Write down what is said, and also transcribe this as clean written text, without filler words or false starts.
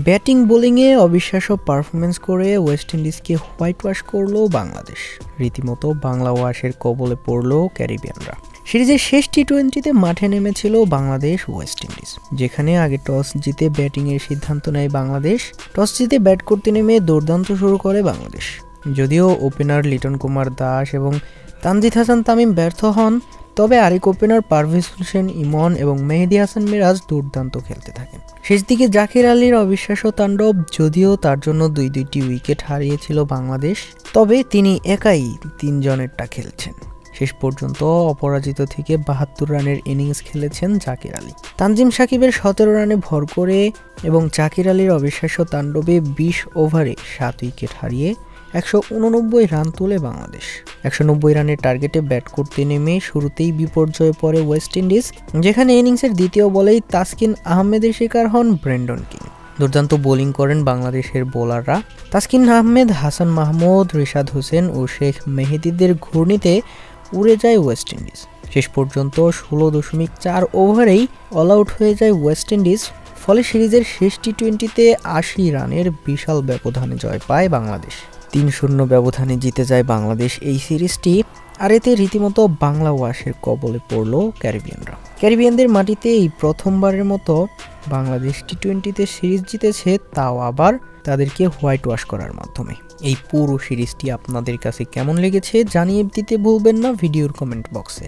Batting বোলিংয়ে অবিশ্বাস্য performance করে ওয়েস্ট ইন্ডিজকে হোয়াইট ওয়াশ করলো বাংলাদেশ। রীতিমতো বাংলা ওয়াশের কবলে পড়ল ক্যারিবিয়ানরা। সিরিজের শেষ টি-20তে মাঠে নেমেছিল বাংলাদেশ ওয়েস্ট ইন্ডিজ, যেখানে আগে টস জিতে ব্যাটিংয়ের সিদ্ধান্ত নেয় বাংলাদেশ। টস জিতে ব্যাট করতে নেমে দুর্দান্ত শুরু করে বাংলাদেশ। যদিও ওপেনার লিটন কুমার দাস এবং তানজিদ হাসান তামিম ব্যর্থ হন, তবে আরেক ওপেনার পারভেজ হোসেন ইমন এবং মেহেদী হাসান মিরাজ দুর্দান্ত খেলতে থাকেন। শেষ দিকে জাকির আলীর অবিশ্বাস্য তাণ্ডব। যদিও তার জন্য দুইটি উইকেট হারিয়েছিল বাংলাদেশ, তবে তিনি একাই 3 জনেরটা খেলছেন। শেষ পর্যন্ত অপরাজিত থেকে 72 রানের ইনিংস খেলেছেন জাকির আলী। তানজিম সাকিবের 17 রানে ভর করে এবং জাকির আলীর অবিশ্বাস্য তাণ্ডবে 20 ওভারে 7 উইকেট হারিয়ে 189 রান তোলে বাংলাদেশ। 190 রানের টার্গেটে ব্যাট করতে নেমে শুরুতেই বিপর্যয়ে পড়ে ওয়েস্ট ইন্ডিজ, যেখানে ইনিংসের দ্বিতীয় বলেই তাসকিন আহমেদের শিকার হন ব্রেন্ডন কিং। দুর্দান্ত বোলিং করেন বাংলাদেশের বোলাররা। তাসকিন আহমেদ, হাসান মাহমুদ, রিশাদ হোসেন ও শেখ মেহেদীদের ঘূর্ণিতে উড়ে যায় ওয়েস্ট ইন্ডিজ। শেষ পর্যন্ত 16.4 ওভারেই অল আউট হয়ে যায় ওয়েস্ট ইন্ডিজ। ফলে সিরিজের শেষ টি-20তে 80 রানের বিশাল ব্যবধানে জয় পায় বাংলাদেশ। 3-0 ব্যবধানে জিতে যায় বাংলাদেশ এই সিরিজটি। আর এতে রীতিমতো বাংলা ওয়াশের কবলে পড়ল ক্যারিবিয়ানরা। ক্যারিবিয়ানদের মাটিতে এই প্রথমবারের মতো বাংলাদেশ টি-20তে সিরিজ জিতেছে, তাও আবার তাদেরকে হোয়াইট ওয়াশ করার মাধ্যমে। এই পুরো সিরিজটি আপনাদের কাছে কেমন লেগেছে জানিয়ে দিতে ভুলবেন না ভিডিওর কমেন্ট বক্সে।